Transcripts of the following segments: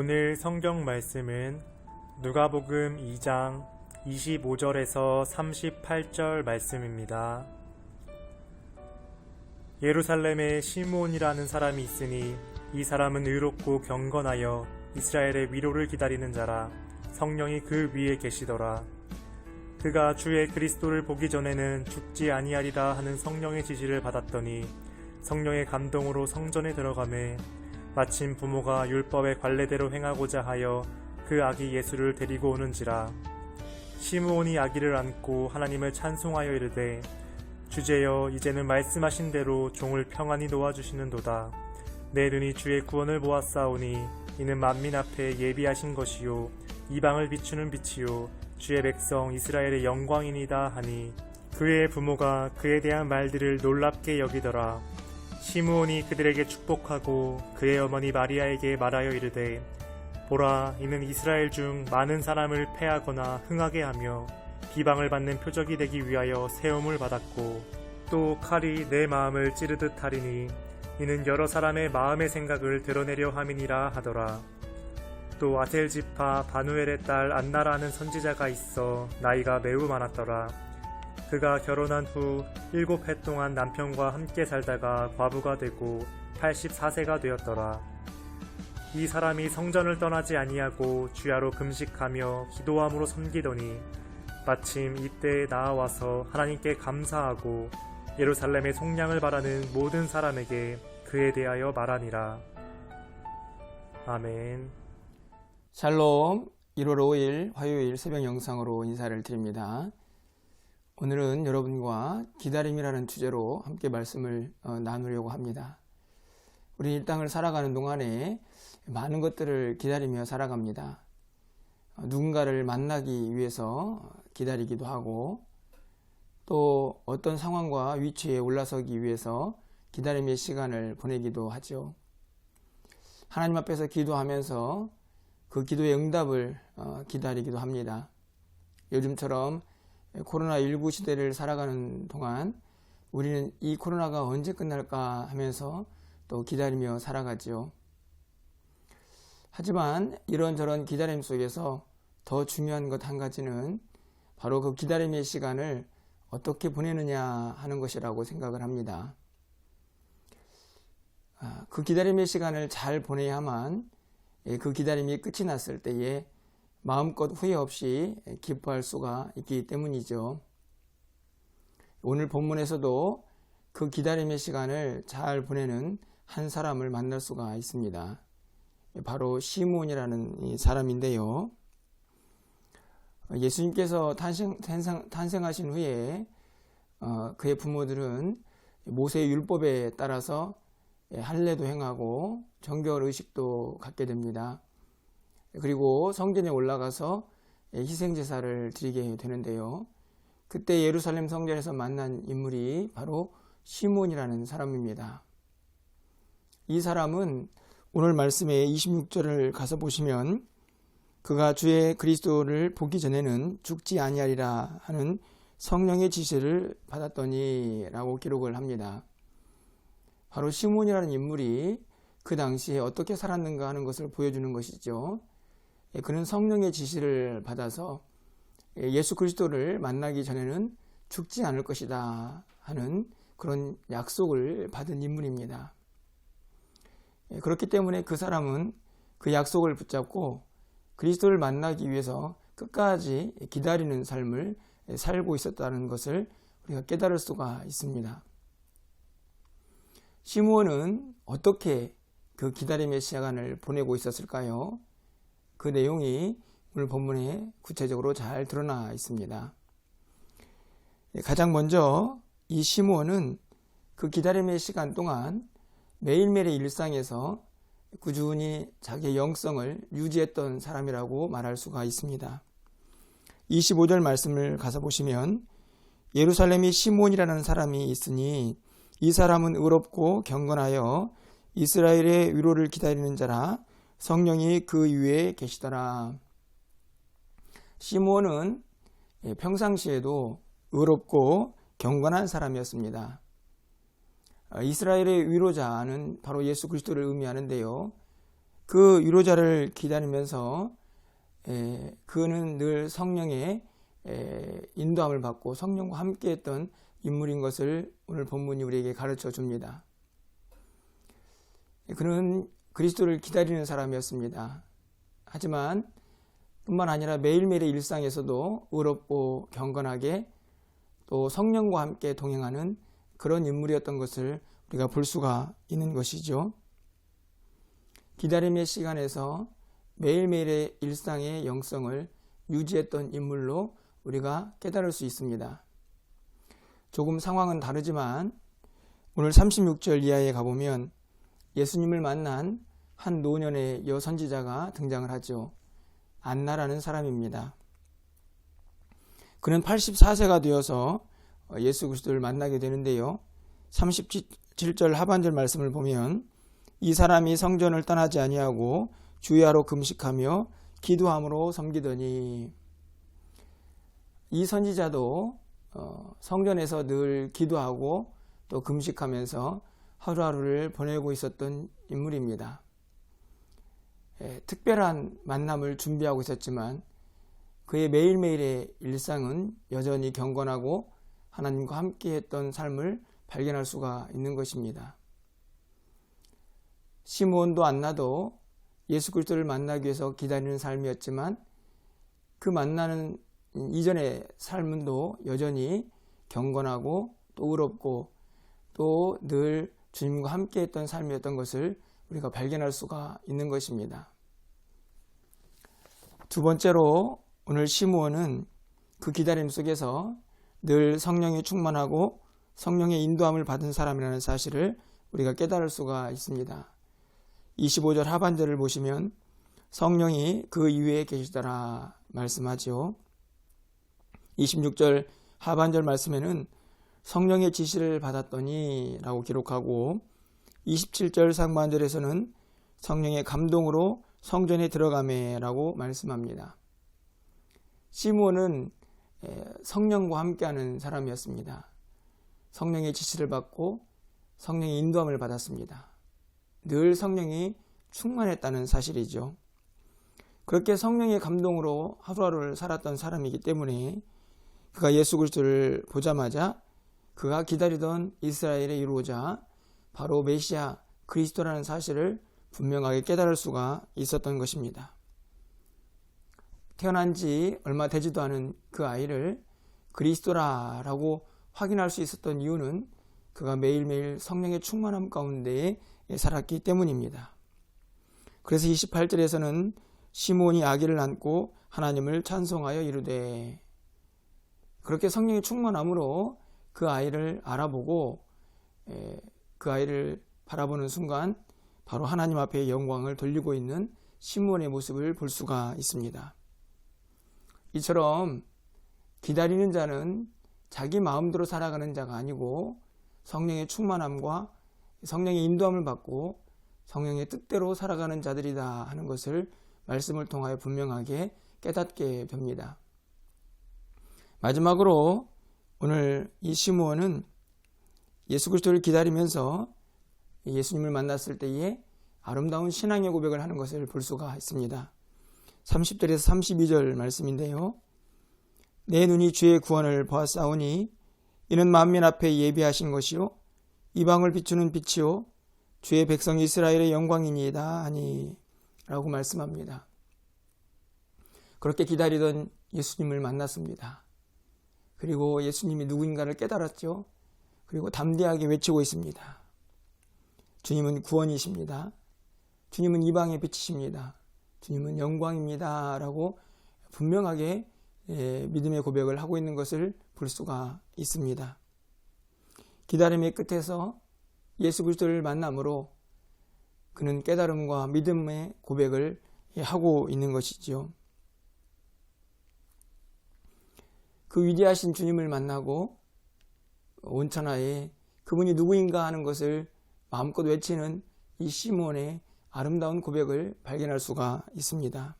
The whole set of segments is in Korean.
오늘 성경 말씀은 누가복음 2장 25절에서 38절 말씀입니다. 예루살렘에 시므온이라는 사람이 있으니 이 사람은 의롭고 경건하여 이스라엘의 위로를 기다리는 자라. 성령이 그 위에 계시더라. 그가 주의 그리스도를 보기 전에는 죽지 아니하리라 하는 성령의 지시를 받았더니 성령의 감동으로 성전에 들어가매 마침 부모가 율법의 관례대로 행하고자 하여 그 아기 예수를 데리고 오는지라. 시므온이 아기를 안고 하나님을 찬송하여 이르되 주제여 이제는 말씀하신 대로 종을 평안히 놓아주시는도다. 내 눈이 주의 구원을 보았사오니 이는 만민 앞에 예비하신 것이요 이방을 비추는 빛이요 주의 백성 이스라엘의 영광이니이다 하니 그의 부모가 그에 대한 말들을 놀랍게 여기더라. 시므온이 그들에게 축복하고 그의 어머니 마리아에게 말하여 이르되 보라, 이는 이스라엘 중 많은 사람을 패하거나 흥하게 하며 비방을 받는 표적이 되기 위하여 세움을 받았고 또 칼이 내 마음을 찌르듯 하리니 이는 여러 사람의 마음의 생각을 드러내려 함이니라 하더라. 또 아셀지파 바누엘의 딸 안나라는 선지자가 있어 나이가 매우 많았더라. 그가 결혼한 후 7해 동안 남편과 함께 살다가 과부가 되고 84세가 되었더라. 이 사람이 성전을 떠나지 아니하고 주야로 금식하며 기도함으로 섬기더니 마침 이때에 나아와서 하나님께 감사하고 예루살렘의 속량을 바라는 모든 사람에게 그에 대하여 말하니라. 아멘. 샬롬. 1월 5일 화요일 새벽 영상으로 인사를 드립니다. 오늘은 여러분과 기다림이라는 주제로 함께 말씀을 나누려고 합니다. 우리 이 땅을 살아가는 동안에 많은 것들을 기다리며 살아갑니다. 누군가를 만나기 위해서 기다리기도 하고 또 어떤 상황과 위치에 올라서기 위해서 기다림의 시간을 보내기도 하죠. 하나님 앞에서 기도하면서 그 기도의 응답을 기다리기도 합니다. 요즘처럼 코로나19 시대를 살아가는 동안 우리는 이 코로나가 언제 끝날까 하면서 또 기다리며 살아가죠. 하지만 이런저런 기다림 속에서 더 중요한 것 한 가지는 바로 그 기다림의 시간을 어떻게 보내느냐 하는 것이라고 생각을 합니다. 그 기다림의 시간을 잘 보내야만 그 기다림이 끝이 났을 때에 마음껏 후회 없이 기뻐할 수가 있기 때문이죠. 오늘 본문에서도 그 기다림의 시간을 잘 보내는 한 사람을 만날 수가 있습니다. 바로 시므온이라는 이 사람인데요. 예수님께서 탄생하신 후에 그의 부모들은 모세의 율법에 따라서 할례도 행하고 정결 의식도 갖게 됩니다. 그리고 성전에 올라가서 희생제사를 드리게 되는데요. 그때 예루살렘 성전에서 만난 인물이 바로 시므온이라는 사람입니다. 이 사람은 오늘 말씀의 26절을 가서 보시면 그가 주의 그리스도를 보기 전에는 죽지 아니하리라 하는 성령의 지시를 받았더니 라고 기록을 합니다. 바로 시므온이라는 인물이 그 당시에 어떻게 살았는가 하는 것을 보여주는 것이죠. 그는 성령의 지시를 받아서 예수 그리스도를 만나기 전에는 죽지 않을 것이다 하는 그런 약속을 받은 인물입니다. 그렇기 때문에 그 사람은 그 약속을 붙잡고 그리스도를 만나기 위해서 끝까지 기다리는 삶을 살고 있었다는 것을 우리가 깨달을 수가 있습니다. 시므온은 어떻게 그 기다림의 시간을 보내고 있었을까요? 그 내용이 오늘 본문에 구체적으로 잘 드러나 있습니다. 가장 먼저 이 시므온은 그 기다림의 시간 동안 매일매일의 일상에서 꾸준히 자기의 영성을 유지했던 사람이라고 말할 수가 있습니다. 25절 말씀을 가서 보시면 예루살렘에 시므온이라는 사람이 있으니 이 사람은 의롭고 경건하여 이스라엘의 위로를 기다리는 자라. 성령이 그 위에 계시더라. 시므온은 평상시에도 의롭고 경건한 사람이었습니다. 이스라엘의 위로자는 바로 예수 그리스도를 의미하는데요. 그 위로자를 기다리면서 그는 늘 성령의 인도함을 받고 성령과 함께했던 인물인 것을 오늘 본문이 우리에게 가르쳐 줍니다. 그는 그리스도를 기다리는 사람이었습니다. 하지만 뿐만 아니라 매일매일의 일상에서도 의롭고 경건하게 또 성령과 함께 동행하는 그런 인물이었던 것을 우리가 볼 수가 있는 것이죠. 기다림의 시간에서 매일매일의 일상의 영성을 유지했던 인물로 우리가 깨달을 수 있습니다. 조금 상황은 다르지만 오늘 36절 이하에 가보면 예수님을 만난 한 노년의 여선지자가 등장을 하죠. 안나라는 사람입니다. 그는 84세가 되어서 예수 그리스도를 만나게 되는데요. 37절 하반절 말씀을 보면 이 사람이 성전을 떠나지 아니하고 주야로 금식하며 기도함으로 섬기더니, 이 선지자도 성전에서 늘 기도하고 또 금식하면서 하루하루를 보내고 있었던 인물입니다. 특별한 만남을 준비하고 있었지만 그의 매일매일의 일상은 여전히 경건하고 하나님과 함께했던 삶을 발견할 수가 있는 것입니다. 시므온도 안나도 예수 그리스도를 만나기 위해서 기다리는 삶이었지만 그 만나는 이전의 삶도 여전히 경건하고 또 의롭고 또 늘 주님과 함께했던 삶이었던 것을 우리가 발견할 수가 있는 것입니다. 두 번째로 오늘 시므온은 그 기다림 속에서 늘 성령이 충만하고 성령의 인도함을 받은 사람이라는 사실을 우리가 깨달을 수가 있습니다. 25절 하반절을 보시면 성령이 그 이외에 계시더라 말씀하죠. 26절 하반절 말씀에는 성령의 지시를 받았더니 라고 기록하고 27절 상반절에서는 성령의 감동으로 성전에 들어가매 라고 말씀합니다. 시므온은 성령과 함께하는 사람이었습니다. 성령의 지시를 받고 성령의 인도함을 받았습니다. 늘 성령이 충만했다는 사실이죠. 그렇게 성령의 감동으로 하루하루를 살았던 사람이기 때문에 그가 예수 그리스도를 보자마자 그가 기다리던 이스라엘의 이루어자 바로 메시아 그리스도라는 사실을 분명하게 깨달을 수가 있었던 것입니다. 태어난 지 얼마 되지도 않은 그 아이를 그리스도라라고 확인할 수 있었던 이유는 그가 매일매일 성령의 충만함 가운데 살았기 때문입니다. 그래서 28절에서는 시므온이 아기를 안고 하나님을 찬송하여 이르되, 그렇게 성령의 충만함으로 그 아이를 알아보고 그 아이를 바라보는 순간 바로 하나님 앞에 영광을 돌리고 있는 시므온의 모습을 볼 수가 있습니다. 이처럼 기다리는 자는 자기 마음대로 살아가는 자가 아니고 성령의 충만함과 성령의 인도함을 받고 성령의 뜻대로 살아가는 자들이다 하는 것을 말씀을 통하여 분명하게 깨닫게 됩니다. 마지막으로 오늘 이 시므온은 예수 그리스도를 기다리면서 예수님을 만났을 때에 아름다운 신앙의 고백을 하는 것을 볼 수가 있습니다. 30절에서 32절 말씀인데요. 내 눈이 주의 구원을 보았사오니 이는 만민 앞에 예비하신 것이요 이방을 비추는 빛이요 주의 백성 이스라엘의 영광이니이다 하니 라고 말씀합니다. 그렇게 기다리던 예수님을 만났습니다. 그리고 예수님이 누구인가를 깨달았죠. 그리고 담대하게 외치고 있습니다. 주님은 구원이십니다. 주님은 이방의 빛이십니다. 주님은 영광입니다. 라고 분명하게 믿음의 고백을 하고 있는 것을 볼 수가 있습니다. 기다림의 끝에서 예수 그리스도를 만남으로 그는 깨달음과 믿음의 고백을 하고 있는 것이죠. 그 위대하신 주님을 만나고 온천하에 그분이 누구인가 하는 것을 마음껏 외치는 이 시므온의 아름다운 고백을 발견할 수가 있습니다.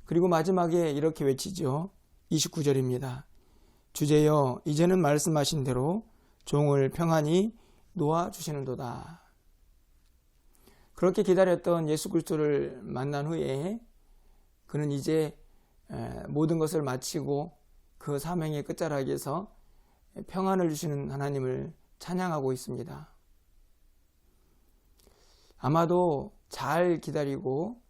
그리고 마지막에 이렇게 외치죠. 29절입니다. 주제여 이제는 말씀하신 대로 종을 평안히 놓아주시는도다. 그렇게 기다렸던 예수 그리스도를 만난 후에 그는 이제 모든 것을 마치고 그 사명의 끝자락에서 평안을 주시는 하나님을 찬양하고 있습니다. 아마도 잘 기다리고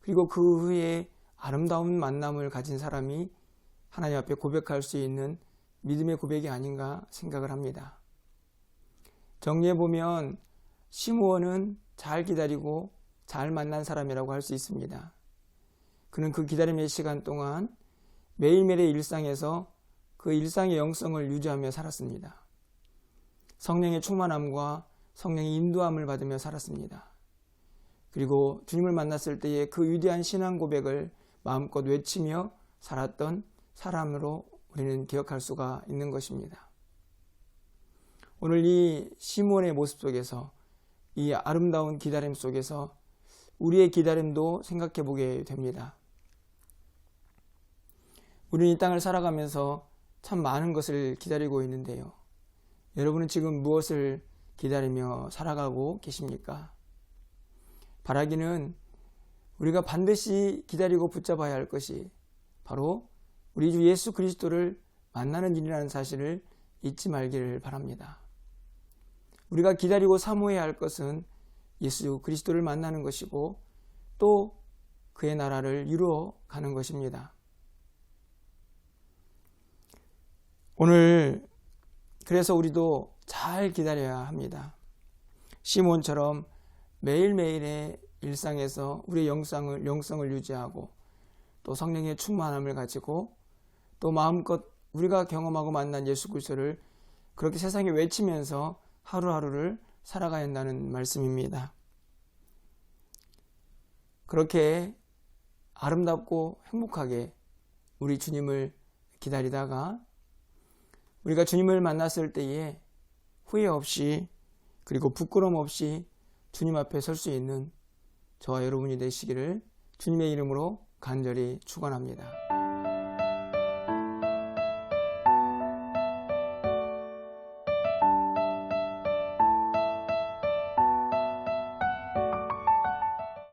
그리고 그 후에 아름다운 만남을 가진 사람이 하나님 앞에 고백할 수 있는 믿음의 고백이 아닌가 생각을 합니다. 정리해 보면 시므온은 잘 기다리고 잘 만난 사람이라고 할 수 있습니다. 그는 그 기다림의 시간 동안 매일매일의 일상에서 그 일상의 영성을 유지하며 살았습니다. 성령의 충만함과 성령의 인도함을 받으며 살았습니다. 그리고 주님을 만났을 때의 그 위대한 신앙 고백을 마음껏 외치며 살았던 사람으로 우리는 기억할 수가 있는 것입니다. 오늘 이 시므온의 모습 속에서 이 아름다운 기다림 속에서 우리의 기다림도 생각해 보게 됩니다. 우리는 이 땅을 살아가면서 참 많은 것을 기다리고 있는데요. 여러분은 지금 무엇을 기다리며 살아가고 계십니까? 바라기는 우리가 반드시 기다리고 붙잡아야 할 것이 바로 우리 주 예수 그리스도를 만나는 일이라는 사실을 잊지 말기를 바랍니다. 우리가 기다리고 사모해야 할 것은 예수 그리스도를 만나는 것이고 또 그의 나라를 이루어 가는 것입니다. 오늘 그래서 우리도 잘 기다려야 합니다. 시몬처럼 매일매일의 일상에서 우리의 영성을 유지하고 또 성령의 충만함을 가지고 또 마음껏 우리가 경험하고 만난 예수 그리스도를 그렇게 세상에 외치면서 하루하루를 살아가야 한다는 말씀입니다. 그렇게 아름답고 행복하게 우리 주님을 기다리다가 우리가 주님을 만났을 때에 후회 없이 그리고 부끄러움 없이 주님 앞에 설 수 있는 저와 여러분이 되시기를 주님의 이름으로 간절히 축원합니다.